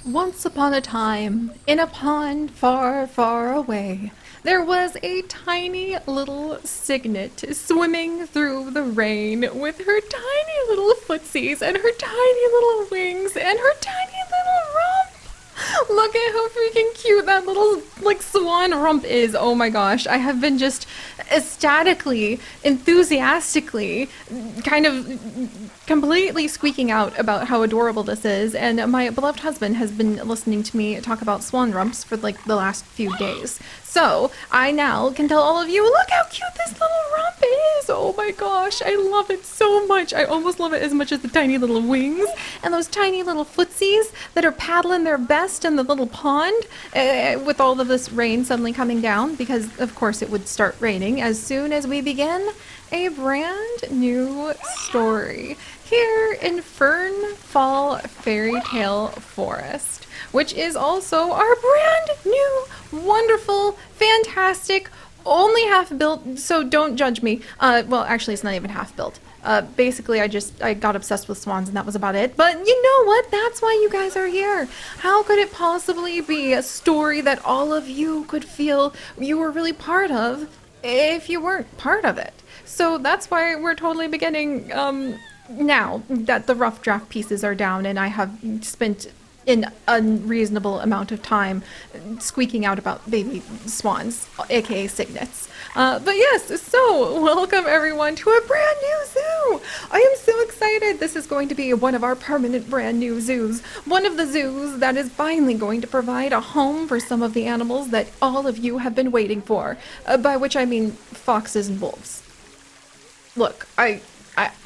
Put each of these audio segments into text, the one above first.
Once upon a time, in a pond far, far away, there was a tiny little signet swimming through the rain with her tiny little footsies and her tiny little wings and her tiny little rump. Look at how freaking cute that little like swan rump is. Oh my gosh, I have been just ecstatically, enthusiastically, kind of completely squeaking out about how adorable this is, and my beloved husband has been listening to me talk about swan rumps for like the last few days. So I now can tell all of you, look how cute this little rump is. Oh my gosh, I love it so much. I almost love it as much as the tiny little wings and those tiny little footsies that are paddling their best in the little pond with all of this rain suddenly coming down, because of course it would start raining as soon as we begin a brand new story here in Fernfall Fairy Tale Forest, which is also our brand new, wonderful, fantastic, only half built, so don't judge me. Well, actually, it's not even half built. Basically, I got obsessed with swans and that was about it. But you know what? That's why you guys are here. How could it possibly be a story that all of you could feel you were really part of if you weren't part of it? So that's why we're totally beginning, now that the rough draft pieces are down and I have spent an unreasonable amount of time squeaking out about baby swans, aka signets. But yes, so welcome everyone to a brand new zoo! I am so excited! This is going to be one of our permanent brand new zoos. One of the zoos that is finally going to provide a home for some of the animals that all of you have been waiting for. By which I mean foxes and wolves. Look, I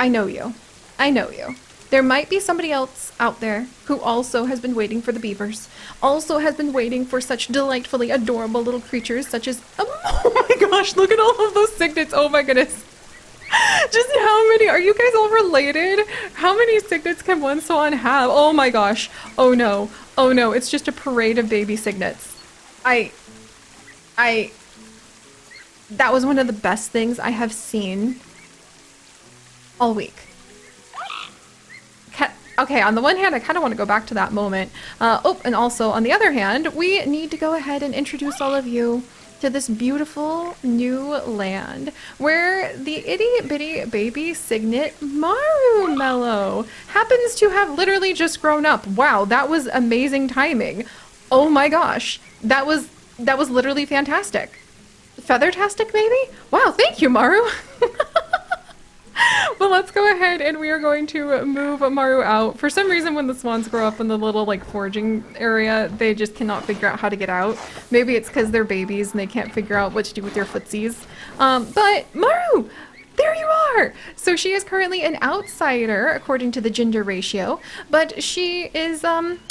know you. I know you. There might be somebody else out there who also has been waiting for the beavers, also has been waiting for such delightfully adorable little creatures such as, oh my gosh, look at all of those signets, oh my goodness. Just how many, are you guys all related? How many signets can one swan have? Oh my gosh, oh no, it's just a parade of baby signets. That was one of the best things I have seen all week. Okay, on the one hand, I kind of want to go back to that moment. And also, on the other hand, we need to go ahead and introduce all of you to this beautiful new land where the itty-bitty baby signet Maru Mellow happens to have literally just grown up. Wow, that was amazing timing. Oh my gosh, that was literally fantastic. Feathertastic, maybe? Wow, thank you, Maru. But let's go ahead and we are going to move Maru out. For some reason, when the swans grow up in the little like foraging area, they just cannot figure out how to get out. Maybe it's because they're babies and they can't figure out what to do with their footsies. But Maru, there you are! So she is currently an outsider according to the gender ratio, but she is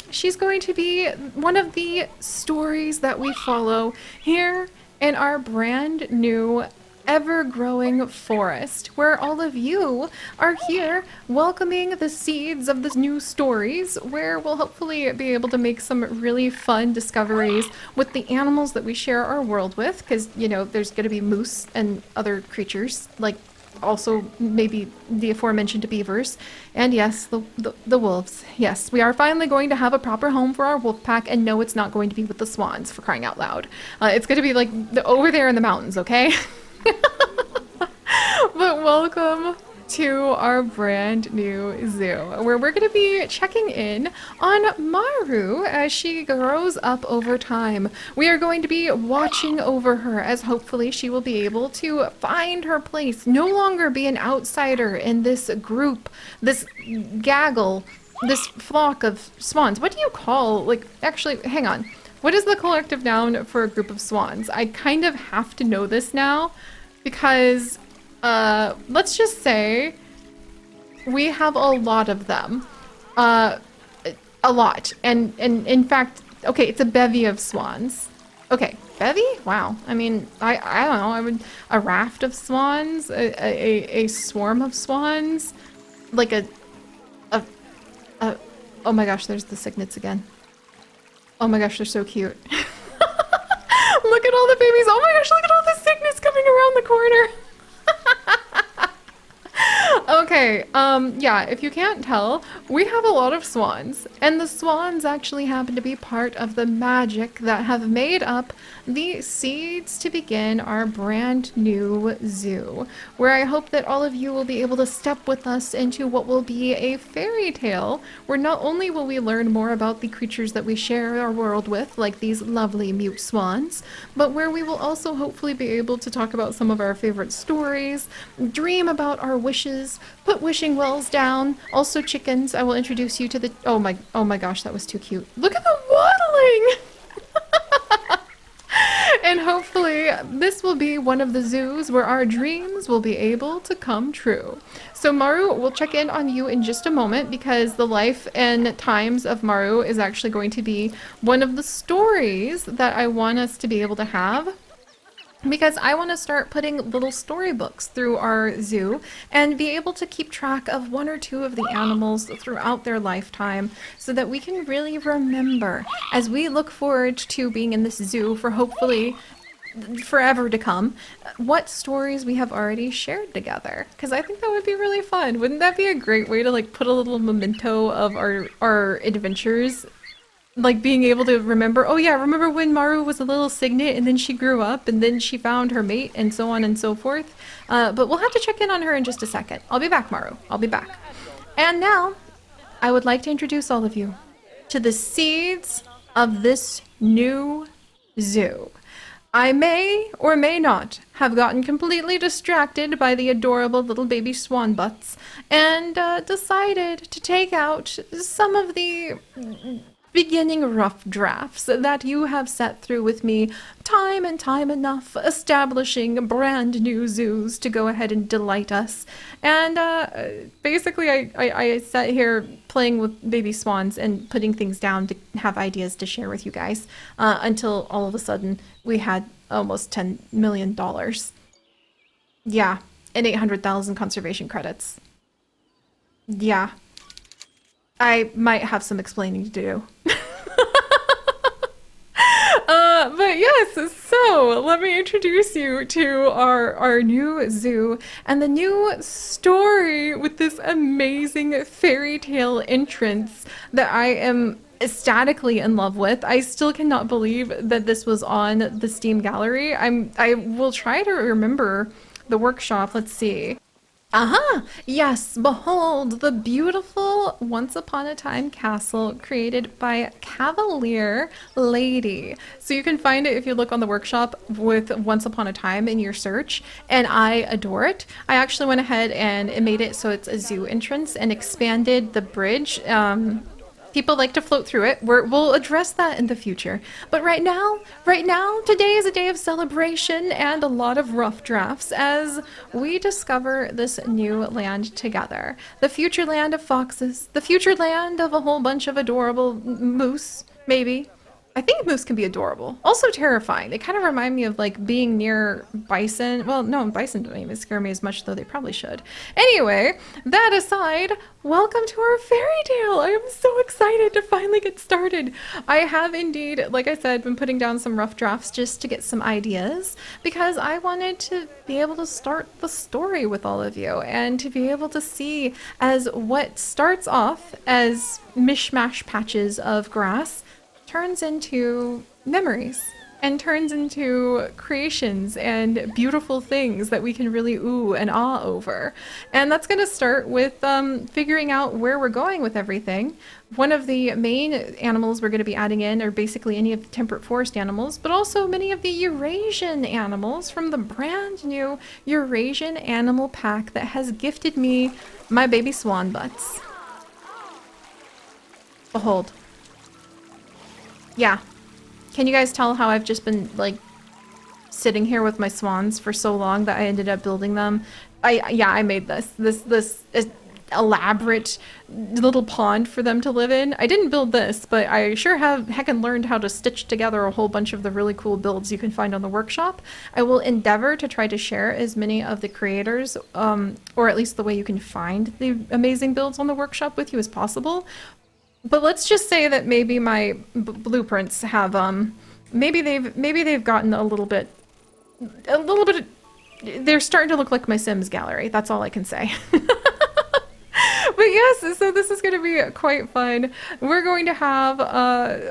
she's going to be one of the stories that we follow here in our brand new ever-growing forest, where all of you are here welcoming the seeds of the new stories, where we'll hopefully be able to make some really fun discoveries with the animals that we share our world with, because, you know, there's going to be moose and other creatures, like also maybe the aforementioned beavers, and yes, the wolves. Yes, we are finally going to have a proper home for our wolf pack, and no, it's not going to be with the swans, for crying out loud. It's going to be like over there in the mountains, okay? But welcome to our brand new zoo, where we're going to be checking in on Maru as she grows up over time. We are going to be watching over her as hopefully she will be able to find her place, no longer be an outsider in this group, this gaggle, this flock of swans. What do you call, like, actually, hang on. What is the collective noun for a group of swans? I kind of have to know this now because, let's just say we have a lot of them. A lot. And in fact, okay, it's a bevy of swans. Okay, bevy? Wow. I mean, I don't know. A raft of swans, a swarm of swans, like oh my gosh, there's the signets again. Oh my gosh, they're so cute. Look at all the babies. Oh my gosh, look at all the sickness coming around the corner. Okay, yeah, if you can't tell, we have a lot of swans, and the swans actually happen to be part of the magic that have made up the seeds to begin our brand new zoo, where I hope that all of you will be able to step with us into what will be a fairy tale, where not only will we learn more about the creatures that we share our world with, like these lovely mute swans, but where we will also hopefully be able to talk about some of our favorite stories, dream about our wishes, put wishing wells down. Also chickens. I will introduce you to the oh my gosh, that was too cute. Look at the waddling! And hopefully this will be one of the zoos where our dreams will be able to come true. So Maru, we'll check in on you in just a moment because the life and times of Maru is actually going to be one of the stories that I want us to be able to have, because I want to start putting little storybooks through our zoo and be able to keep track of one or two of the animals throughout their lifetime so that we can really remember as we look forward to being in this zoo for hopefully forever to come, what stories we have already shared together. Because I think that would be really fun. Wouldn't that be a great way to like put a little memento of our adventures, like being able to remember, oh yeah, remember when Maru was a little signet and then she grew up and then she found her mate and so on and so forth. But we'll have to check in on her in just a second. I'll be back, Maru. I'll be back. And now, I would like to introduce all of you to the seeds of this new zoo. I may or may not have gotten completely distracted by the adorable little baby swan butts and decided to take out some of the beginning rough drafts that you have set through with me time and time enough, establishing brand new zoos to go ahead and delight us. And basically I sat here playing with baby swans and putting things down to have ideas to share with you guys until all of a sudden we had almost $10 million. Yeah, and 800,000 conservation credits. Yeah. I might have some explaining to do. But yes, so let me introduce you to our new zoo and the new story with this amazing fairy tale entrance that I am ecstatically in love with. I still cannot believe that this was on the Steam gallery. I will try to remember the workshop. Let's see. Aha! Yes, behold the beautiful Once Upon a Time castle created by Cavalier Lady. So you can find it if you look on the workshop with Once Upon a Time in your search, and I adore it. I actually went ahead and it made it so it's a zoo entrance and expanded the bridge. People like to float through it. We'll address that in the future. But right now, today is a day of celebration and a lot of rough drafts as we discover this new land together. The future land of foxes, the future land of a whole bunch of adorable moose, maybe. I think moose can be adorable. Also terrifying. They kind of remind me of like being near bison. Well, no, bison don't even scare me as much, though they probably should. Anyway, that aside, welcome to our fairy tale. I am so excited to finally get started. I have indeed, like I said, been putting down some rough drafts just to get some ideas because I wanted to be able to start the story with all of you and to be able to see as what starts off as mishmash patches of grass turns into memories and turns into creations and beautiful things that we can really ooh and ah over. And that's going to start with figuring out where we're going with everything. One of the main animals we're going to be adding in are basically any of the temperate forest animals, but also many of the Eurasian animals from the brand new Eurasian animal pack that has gifted me my baby swan butts. Behold. Yeah. Can you guys tell how I've just been, like, sitting here with my swans for so long that I ended up building them? I made this elaborate little pond for them to live in. I didn't build this, but I sure have heckin' learned how to stitch together a whole bunch of the really cool builds you can find on the workshop. I will endeavor to try to share as many of the creators, or at least the way you can find the amazing builds on the workshop with you as possible. But let's just say that maybe my blueprints have maybe they've gotten a little bit they're starting to look like my Sims gallery. That's all I can say. But yes, so this is going to be quite fun. We're going to have,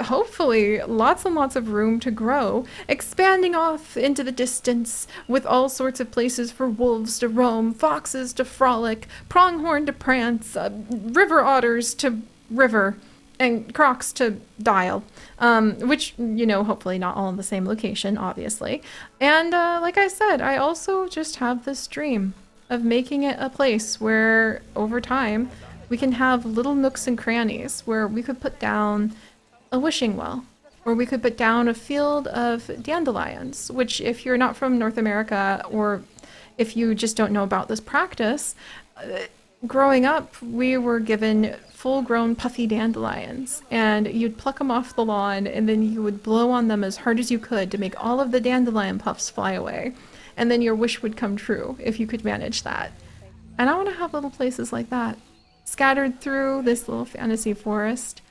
hopefully, lots and lots of room to grow, expanding off into the distance with all sorts of places for wolves to roam, foxes to frolic, pronghorn to prance, river otters to river, and crocs to dial. Which, you know, hopefully not all in the same location, obviously. And like I said, I also just have this dream of making it a place where, over time, we can have little nooks and crannies where we could put down a wishing well, or we could put down a field of dandelions, which, if you're not from North America, or if you just don't know about this practice, growing up, we were given full-grown puffy dandelions, and you'd pluck them off the lawn, and then you would blow on them as hard as you could to make all of the dandelion puffs fly away. And then your wish would come true if you could manage that. And I want to have little places like that scattered through this little fantasy forest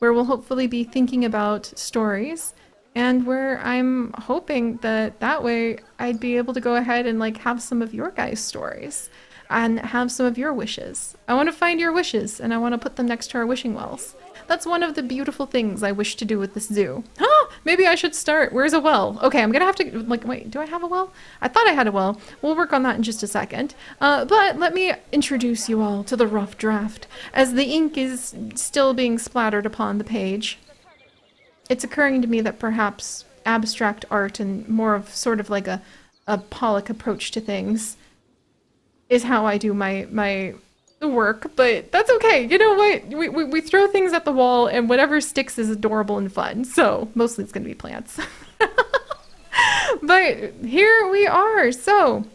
where we'll hopefully be thinking about stories, and where I'm hoping that that way I'd be able to go ahead and like have some of your guys' stories and have some of your wishes. I want to find your wishes, and I want to put them next to our wishing wells. That's one of the beautiful things I wish to do with this zoo. Huh, maybe I should start. Where's a well? Okay, I'm gonna have to, like, wait, do I have a well? I thought I had a well. We'll work on that in just a second. But let me introduce you all to the rough draft, as the ink is still being splattered upon the page. It's occurring to me that perhaps abstract art and more of sort of like a Pollock approach to things is how I do my work, but that's okay. You know what? We throw things at the wall, and whatever sticks is adorable and fun. So mostly it's going to be plants. But here we are. So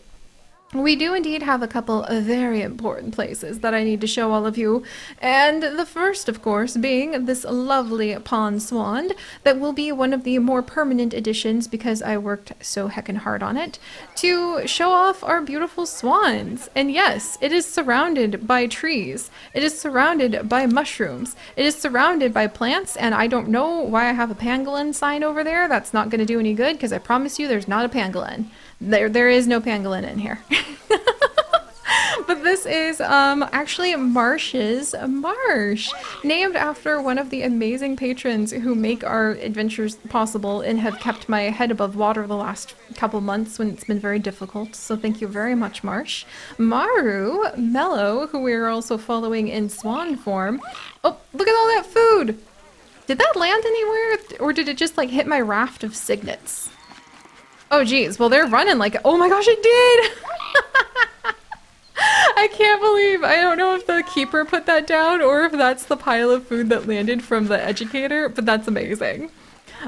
we do indeed have a couple of very important places that I need to show all of you. And the first, of course, being this lovely pond swan that will be one of the more permanent additions, because I worked so heckin' hard on it, to show off our beautiful swans. And yes, it is surrounded by trees. It is surrounded by mushrooms. It is surrounded by plants, and I don't know why I have a pangolin sign over there. That's not going to do any good, because I promise you there's not a pangolin. There is no pangolin in here. But this is actually Marsh's marsh, named after one of the amazing patrons who make our adventures possible and have kept my head above water the last couple months when it's been very difficult. So thank you very much, Marsh. Maru, Mellow, who we are also following in swan form. Oh, look at all that food! Did that land anywhere, or did it just like hit my raft of signets? Oh geez, well they're running like, oh my gosh, it did! I can't believe, I don't know if the keeper put that down or if that's the pile of food that landed from the educator, but that's amazing.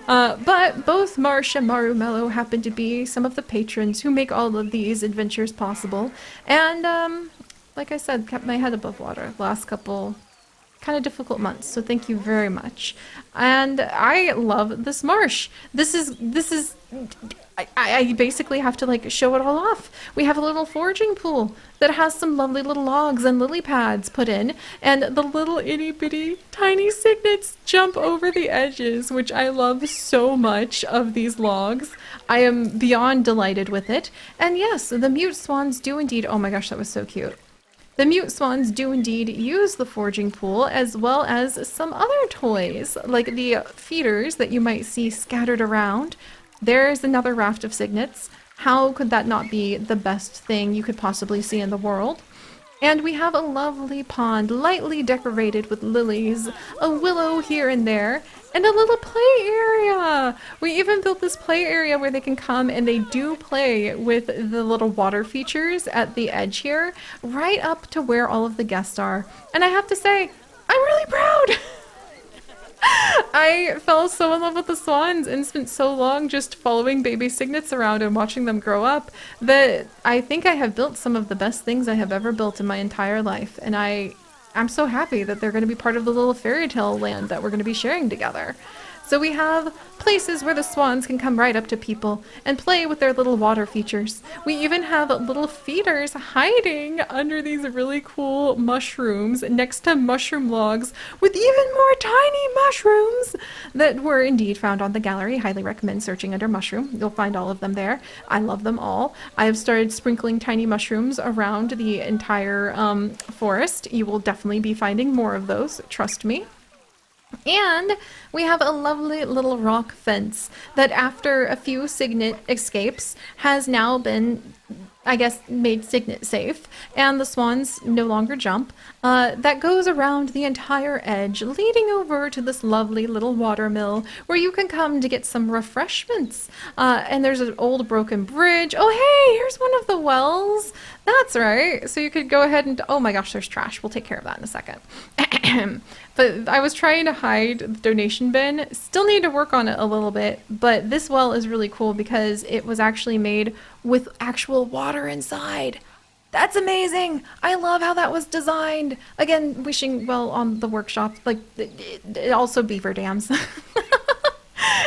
But both Marsh and Maru Mellow happen to be some of the patrons who make all of these adventures possible. And like I said, kept my head above water the last couple kind of difficult months, so thank you very much. And I love this marsh. This is I basically have to like show it all off. We have a little foraging pool that has some lovely little logs and lily pads put in, and the little itty bitty tiny cygnets jump over the edges, which I love so much of these logs. I am beyond delighted with it. And yes, the mute swans do indeed, oh my gosh, that was so cute. The mute swans do indeed use the foraging pool, as well as some other toys, like the feeders that you might see scattered around. There's another raft of cygnets. How could that not be the best thing you could possibly see in the world? And we have a lovely pond, lightly decorated with lilies, a willow here and there, and a little play area. We even built this play area where they can come and they do play with the little water features at the edge here, right up to where all of the guests are. And I have to say, I'm really proud. I fell so in love with the swans and spent so long just following baby cygnets around and watching them grow up that I think I have built some of the best things I have ever built in my entire life. And I'm so happy that they're going to be part of the little fairy tale land that we're going to be sharing together. So we have places where the swans can come right up to people and play with their little water features. We even have little feeders hiding under these really cool mushrooms next to mushroom logs with even more tiny mushrooms that were indeed found on the gallery. Highly recommend searching under mushroom. You'll find all of them there. I love them all. I have started sprinkling tiny mushrooms around the entire forest. You will definitely be finding more of those, trust me. And we have a lovely little rock fence that after a few signet escapes has now been, I guess, made signet safe, and the swans no longer jump. That goes around the entire edge, leading over to this lovely little water mill where you can come to get some refreshments. And there's an old broken bridge. Oh, hey, here's one of the wells. That's right. So you could go ahead and, oh my gosh, there's trash. We'll take care of that in a second. But I was trying to hide the donation bin. Still need to work on it a little bit, but this well is really cool because it was actually made with actual water inside. That's amazing! I love how that was designed. Again, wishing well on the workshop, like it also beaver dams.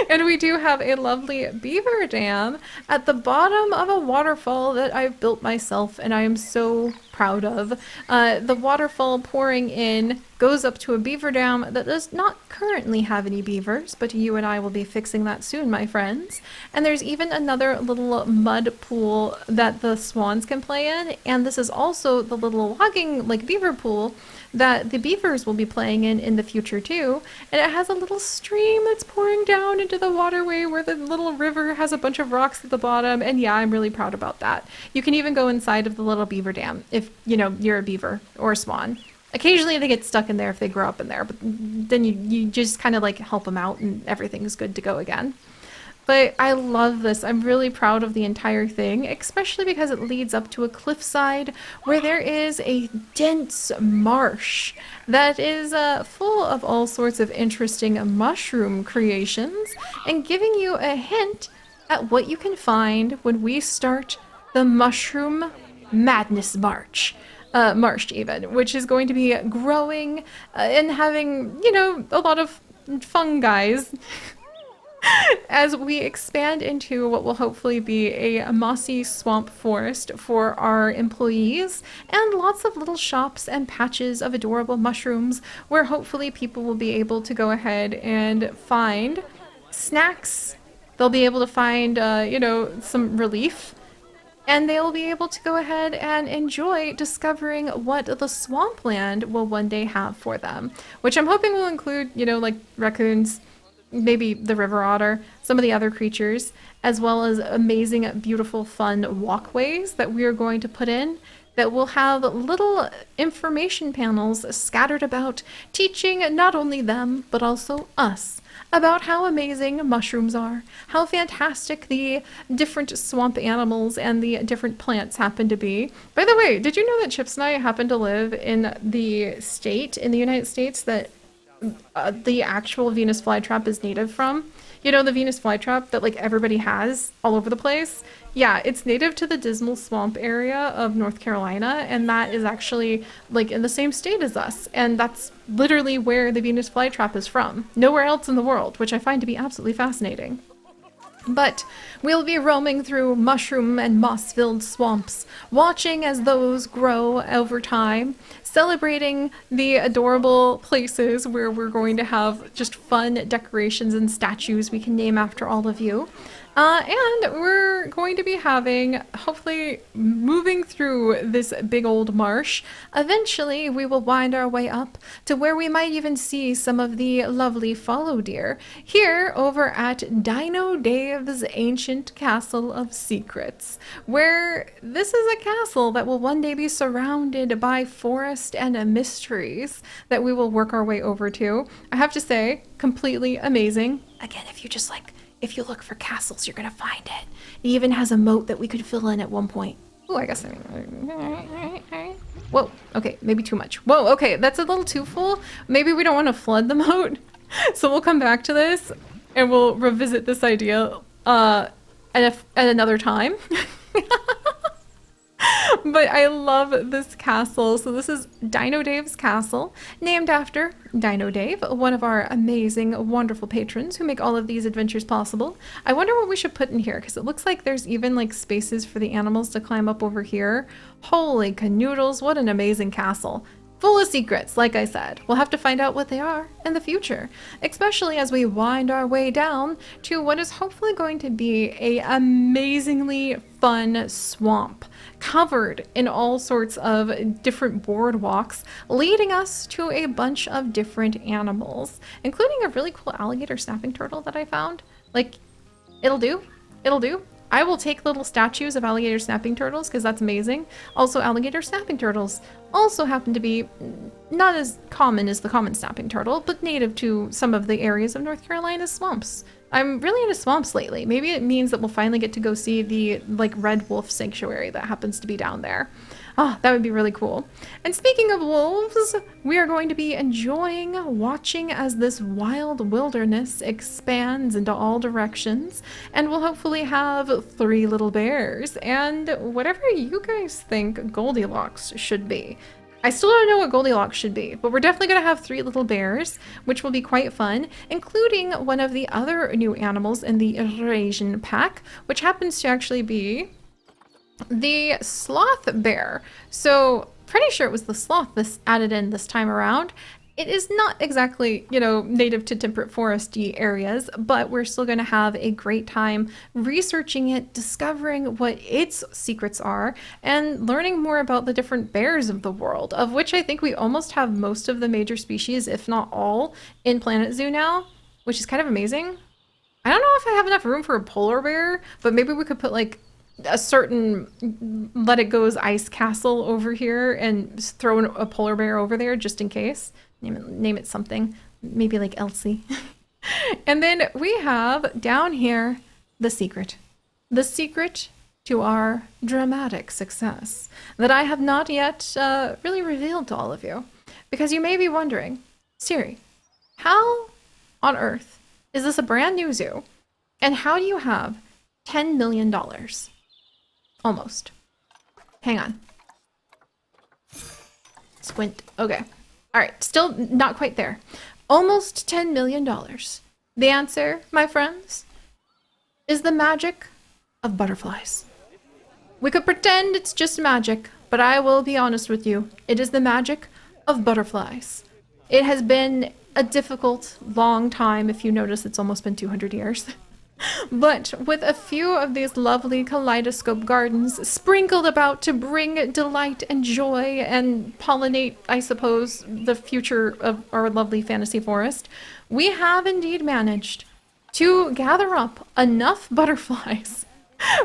And we do have a lovely beaver dam at the bottom of a waterfall that I've built myself and I am so proud of. The waterfall pouring in goes up to a beaver dam that does not currently have any beavers, but you and I will be fixing that soon, my friends. And there's even another little mud pool that the swans can play in, and this is also the little logging, like beaver pool, that the beavers will be playing in the future too. And it has a little stream that's pouring down into the waterway where the little river has a bunch of rocks at the bottom, and yeah, I'm really proud about that. You can even go inside of the little beaver dam if, you know, you're a beaver or a swan. Occasionally they get stuck in there if they grow up in there, but then you just kind of like help them out and everything's good to go again. But I love this. I'm really proud of the entire thing, especially because it leads up to a cliffside where there is a dense marsh that is full of all sorts of interesting mushroom creations and giving you a hint at what you can find when we start the Mushroom Madness March. Marsh even, which is going to be growing and having, you know, a lot of fungi as we expand into what will hopefully be a mossy swamp forest for our employees and lots of little shops and patches of adorable mushrooms where hopefully people will be able to go ahead and find snacks. They'll be able to find, you know, some relief. And they'll be able to go ahead and enjoy discovering what the swampland will one day have for them. Which I'm hoping will include, you know, like raccoons, maybe the river otter, some of the other creatures, as well as amazing, beautiful, fun walkways that we are going to put in that will have little information panels scattered about, teaching not only them, but also us about how amazing mushrooms are, how fantastic the different swamp animals and the different plants happen to be. By the way, did you know that Chips and I happen to live in the state in the United States that the actual Venus flytrap is native from? You know, the Venus flytrap that like everybody has all over the place? Yeah, it's native to the Dismal Swamp area of North Carolina, and that is actually like in the same state as us. And that's literally where the Venus flytrap is from. Nowhere else in the world, which I find to be absolutely fascinating. But we'll be roaming through mushroom and moss-filled swamps, watching as those grow over time, celebrating the adorable places where we're going to have just fun decorations and statues we can name after all of you. And we're going to be having, hopefully, moving through this big old marsh. Eventually, we will wind our way up to where we might even see some of the lovely fallow deer here over at Dino Dave's Ancient Castle of Secrets, where this is a castle that will one day be surrounded by forest and mysteries that we will work our way over to. I have to say, completely amazing. Again, if you look for castles, you're gonna find it. It even has a moat that we could fill in at one point. Oh, I guess whoa, okay, maybe too much. Whoa, okay, that's a little too full. Maybe we don't want to flood the moat. So we'll come back to this and we'll revisit this idea at another time. But I love this castle. So this is Dino Dave's castle, named after Dino Dave, one of our amazing, wonderful patrons who make all of these adventures possible. I wonder what we should put in here, because it looks like there's even like spaces for the animals to climb up over here. Holy canoodles, what an amazing castle. Full of secrets, like I said. We'll have to find out what they are in the future, especially as we wind our way down to what is hopefully going to be a amazingly fun swamp, covered in all sorts of different boardwalks, leading us to a bunch of different animals, including a really cool alligator snapping turtle that I found. Like, it'll do. It'll do. I will take little statues of alligator snapping turtles because that's amazing. Also, alligator snapping turtles also happen to be not as common as the common snapping turtle, but native to some of the areas of North Carolina's swamps. I'm really into swamps lately. Maybe it means that we'll finally get to go see the like red wolf sanctuary that happens to be down there. Oh, that would be really cool. And speaking of wolves, we are going to be enjoying watching as this wild wilderness expands into all directions, and we'll hopefully have 3 little bears and whatever you guys think Goldilocks should be. I still don't know what Goldilocks should be, but we're definitely going to have 3 little bears, which will be quite fun, including one of the other new animals in the Eurasian pack, which happens to actually be the sloth bear. So pretty sure it was the sloth this added in this time around. It is not exactly, you know, native to temperate foresty areas, but we're still going to have a great time researching it, discovering what its secrets are, and learning more about the different bears of the world, of which I think we almost have most of the major species, if not all, in Planet Zoo now, which is kind of amazing. I don't know if I have enough room for a polar bear, but maybe we could put like a certain Let It Go's ice castle over here and throw a polar bear over there just in case. Name it something, maybe like Elsie. And then we have down here the secret to our dramatic success that I have not yet really revealed to all of you, because you may be wondering, Seri, how on earth is this a brand new zoo, and how do you have $10 million? Almost. Hang on. Squint. Okay. All right. Still not quite there. Almost $10 million. The answer, my friends, is the magic of butterflies. We could pretend it's just magic, but I will be honest with you. It is the magic of butterflies. It has been a difficult, long time. If you notice, it's almost been 200 years. But with a few of these lovely kaleidoscope gardens sprinkled about to bring delight and joy and pollinate, I suppose, the future of our lovely fantasy forest, we have indeed managed to gather up enough butterflies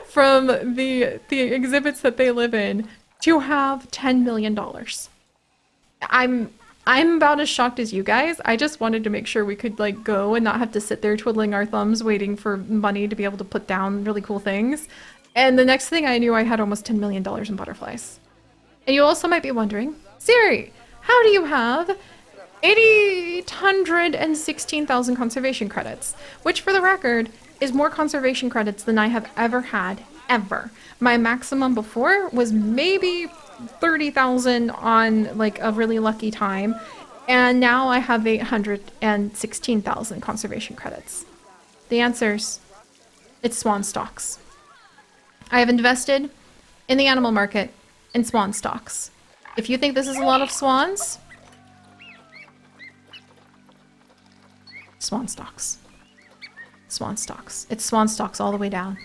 from the exhibits that they live in to have $10 million. I'm about as shocked as you guys. I just wanted to make sure we could like go and not have to sit there twiddling our thumbs waiting for money to be able to put down really cool things. And the next thing I knew, I had almost $10 million in butterflies. And you also might be wondering, Seri, how do you have 816,000 conservation credits? Which, for the record, is more conservation credits than I have ever had, ever. My maximum before was maybe 30,000 on like a really lucky time, and now I have 816,000 conservation credits. The answer's, it's swan stocks. I have invested in the animal market in swan stocks. If you think this is a lot of swans, swan stocks. Swan stocks. It's swan stocks all the way down.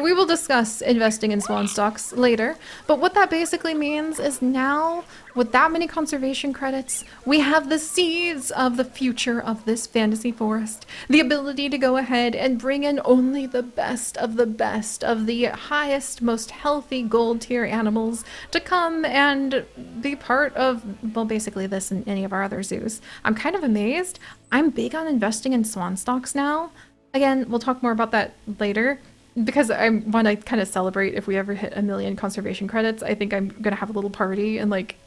We will discuss investing in swan stocks later, but what that basically means is now, with that many conservation credits, we have the seeds of the future of this fantasy forest, the ability to go ahead and bring in only the best of the highest, most healthy gold tier animals to come and be part of, well, basically this and any of our other zoos. I'm kind of amazed. I'm big on investing in swan stocks now. Again, we'll talk more about that later, because I want to kind of celebrate if we ever hit 1 million conservation credits. I think I'm going to have a little party and like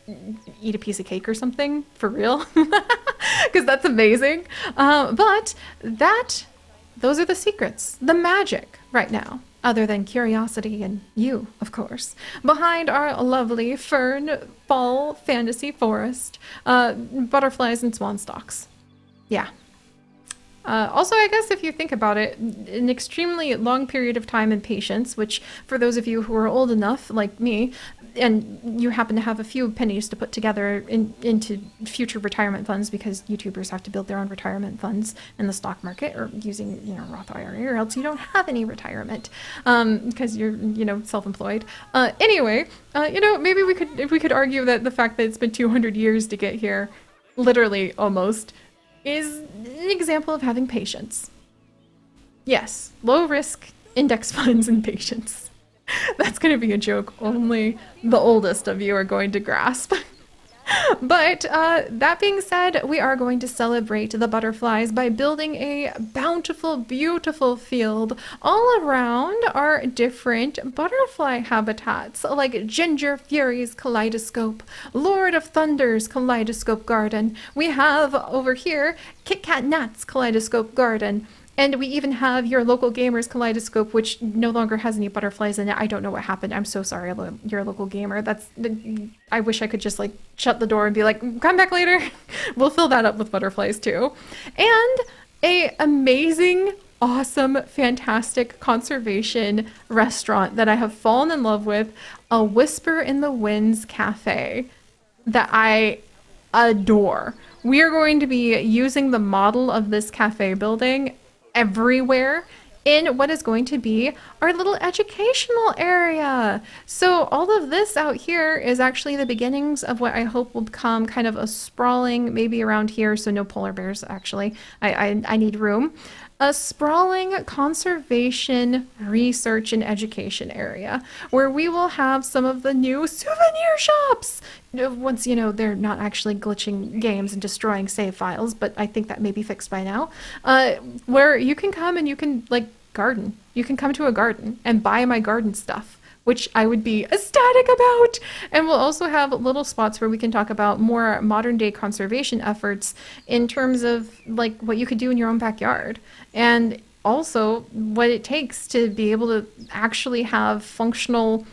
eat a piece of cake or something, for real, because that's amazing. But those are the secrets, the magic right now other than curiosity and you, of course, behind our lovely fern fall fantasy forest, butterflies and swan stalks. Yeah. Also, I guess if you think about it, an extremely long period of time and patience, which for those of you who are old enough, like me, and you happen to have a few pennies to put together into future retirement funds because YouTubers have to build their own retirement funds in the stock market or using, Roth IRA, or else you don't have any retirement because you're, self-employed. Anyway, maybe we could argue that the fact that it's been 200 years to get here, literally almost, is an example of having patience. Yes, low risk index funds and patience. That's going to be a joke only the oldest of you are going to grasp. But that being said, we are going to celebrate the butterflies by building a bountiful, beautiful field all around our different butterfly habitats, like Ginger Fury's Kaleidoscope, Lord of Thunder's Kaleidoscope Garden. We have over here Kit Kat Nat's Kaleidoscope Garden. And we even have your local gamer's kaleidoscope, which no longer has any butterflies in it. I don't know what happened. I'm so sorry, you're a local gamer. I wish I could just like shut the door and be like, come back later. We'll fill that up with butterflies too. And a amazing, awesome, fantastic conservation restaurant that I have fallen in love with, a Whisper in the Winds cafe that I adore. We are going to be using the model of this cafe building everywhere in what is going to be our little educational area. So all of this out here is actually the beginnings of what I hope will become kind of a sprawling, maybe around here, so no polar bears actually. I need room. A sprawling conservation, research, and education area where we will have some of the new souvenir shops. Once, they're not actually glitching games and destroying save files, but I think that may be fixed by now, where you can come and you can, garden. You can come to a garden and buy my garden stuff, which I would be ecstatic about. And we'll also have little spots where we can talk about more modern day conservation efforts in terms of what you could do in your own backyard. And also what it takes to be able to actually have functional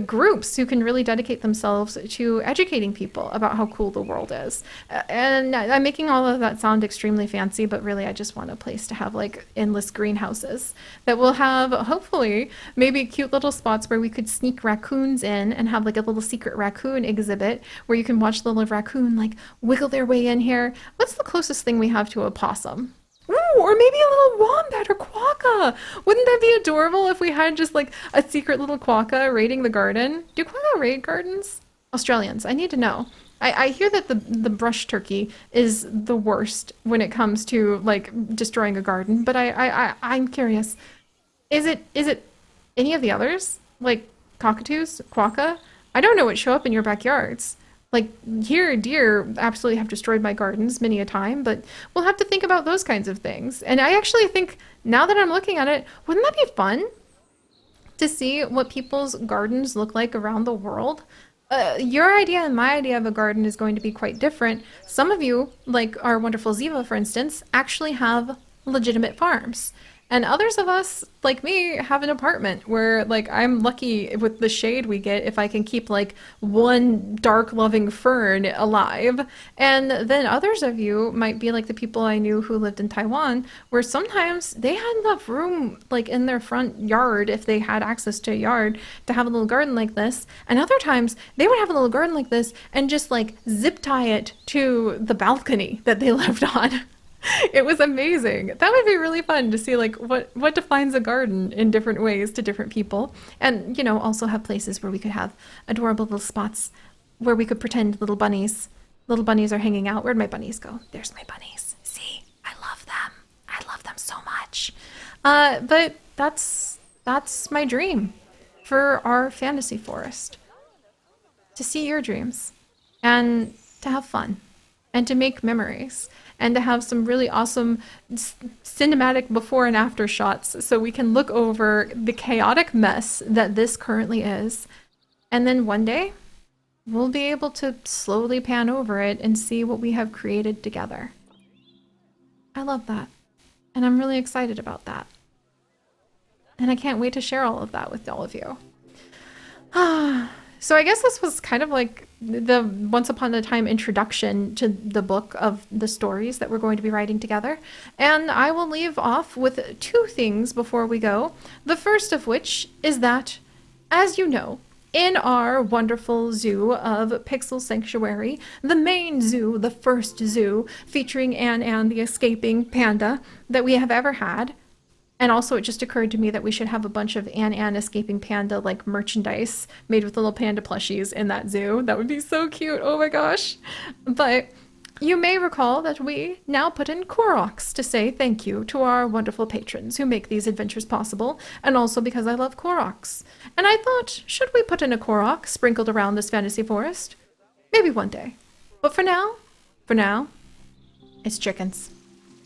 groups who can really dedicate themselves to educating people about how cool the world is. And I'm making all of that sound extremely fancy, but really I just want a place to have endless greenhouses that will have hopefully maybe cute little spots where we could sneak raccoons in and have a little secret raccoon exhibit where you can watch the little raccoon wiggle their way in here. What's the closest thing we have to a possum? Ooh, or maybe a little wombat or quokka. Wouldn't that be adorable if we had just a secret little quokka raiding the garden? Do quokka raid gardens? Australians, I need to know. I hear that the brush turkey is the worst when it comes to destroying a garden, but I'm curious. Is it any of the others? Like cockatoos, quokka? I don't know what show up in your backyards. Here, deer absolutely have destroyed my gardens many a time, but we'll have to think about those kinds of things. And I actually think, now that I'm looking at it, wouldn't that be fun to see what people's gardens look like around the world? Your idea and my idea of a garden is going to be quite different. Some of you, like our wonderful Ziva, for instance, actually have legitimate farms. And others of us, like me, have an apartment where, I'm lucky with the shade we get if I can keep, one dark loving fern alive. And then others of you might be like the people I knew who lived in Taiwan, where sometimes they had enough room, in their front yard, if they had access to a yard, to have a little garden like this. And other times, they would have a little garden like this and just, zip tie it to the balcony that they lived on. It was amazing. That would be really fun to see what defines a garden in different ways to different people. And, also have places where we could have adorable little spots where we could pretend little bunnies are hanging out. Where'd my bunnies go? There's my bunnies. See, I love them. I love them so much. But that's my dream for our fantasy forest. To see your dreams and to have fun and to make memories. And to have some really awesome cinematic before and after shots so we can look over the chaotic mess that this currently is. And then one day, we'll be able to slowly pan over it and see what we have created together. I love that. And I'm really excited about that. And I can't wait to share all of that with all of you. So I guess this was kind of like the once upon a time introduction to the book of the stories that we're going to be writing together. And I will leave off with two things before we go. The first of which is that, as you know, in our wonderful zoo of Pixel Sanctuary, the main zoo, the first zoo, featuring Ann the escaping panda that we have ever had. And also it just occurred to me that we should have a bunch of Ann escaping panda like merchandise made with little panda plushies in that zoo. That would be so cute. Oh my gosh. But you may recall that we now put in Koroks to say thank you to our wonderful patrons who make these adventures possible, and also because I love Koroks. And I thought, should we put in a Korok sprinkled around this fantasy forest? Maybe one day. But for now, it's chickens.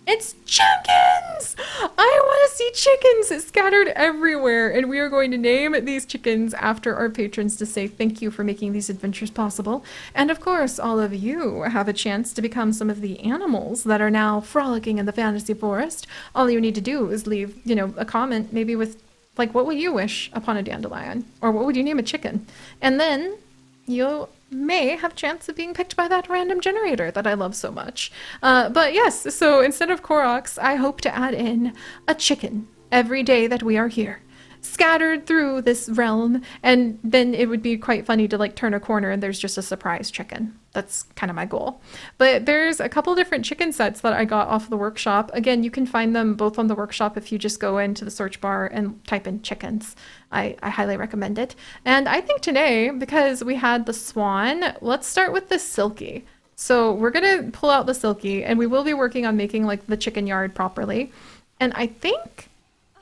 It's chickens! I want to see chickens scattered everywhere, and we are going to name these chickens after our patrons to say thank you for making these adventures possible. And of course, all of you have a chance to become some of the animals that are now frolicking in the fantasy forest. All you need to do is leave, a comment, maybe with, like, what would you wish upon a dandelion? Or what would you name a chicken? And then you'll may have a chance of being picked by that random generator that I love so much. But yes, so instead of Koroks, I hope to add in a chicken every day that we are here, scattered through this realm, and then it would be quite funny to like turn a corner and there's just a surprise chicken. That's kind of my goal. But there's a couple different chicken sets that I got off the workshop. Again, you can find them both on the workshop if you just go into the search bar and type in chickens. I highly recommend it. And I think today, because we had the Swan, let's start with the Silky. So we're going to pull out the Silky, and we will be working on making like the chicken yard properly. And I think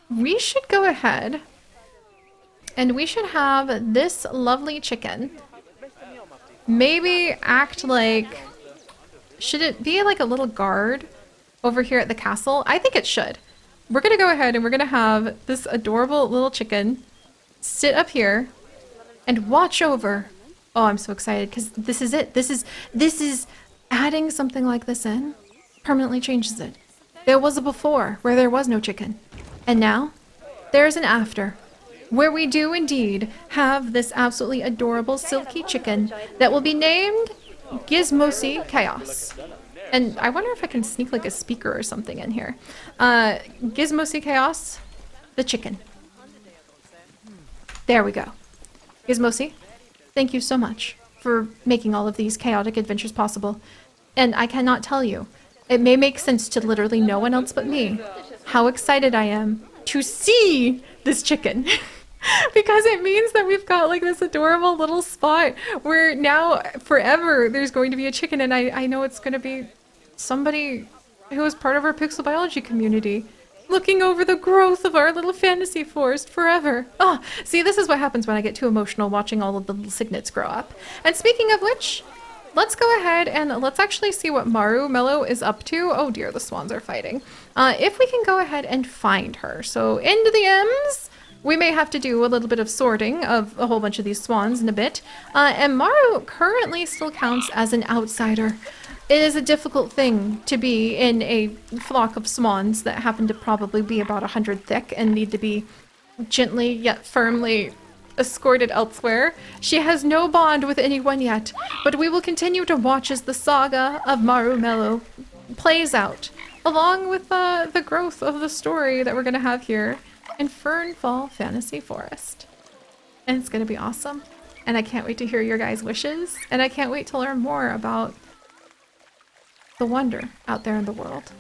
we should go ahead and we should have this lovely chicken maybe act like, should it be like a little guard over here at the castle? I think it should. We're going to go ahead and we're going to have this adorable little chicken sit up here and watch over. Oh, I'm so excited because this is it. This is adding something like this in permanently changes it. There was a before where there was no chicken, and now there's an after where we do indeed have this absolutely adorable silky chicken that will be named Gizmosi Chaos. And I wonder if I can sneak like a speaker or something in here. Gizmosi Chaos, the chicken. There we go. Gizmosi, thank you so much for making all of these chaotic adventures possible. And I cannot tell you, it may make sense to literally no one else but me, how excited I am to see this chicken. Because it means that we've got like this adorable little spot where now forever there's going to be a chicken, and I know it's going to be somebody who is part of our pixel biology community looking over the growth of our little fantasy forest forever. Oh, see, this is what happens when I get too emotional watching all of the little signets grow up. And speaking of which, let's go ahead and let's actually see what Maru Mello is up to. Oh dear, the swans are fighting. If we can go ahead and find her. So into the M's. We may have to do a little bit of sorting of a whole bunch of these swans in a bit. And Maru currently still counts as an outsider. It is a difficult thing to be in a flock of swans that happen to probably be about 100 thick and need to be gently yet firmly escorted elsewhere. She has no bond with anyone yet, but we will continue to watch as the saga of Maru Mello plays out, along with the growth of the story that we're going to have here in Fernfall Fantasy Forest. And it's going to be awesome. And I can't wait to hear your guys' wishes. And I can't wait to learn more about the wonder out there in the world.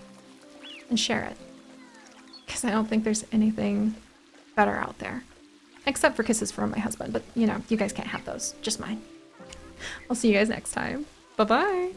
And share it. Because I don't think there's anything better out there. Except for kisses from my husband. But, you guys can't have those. Just mine. I'll see you guys next time. Bye-bye.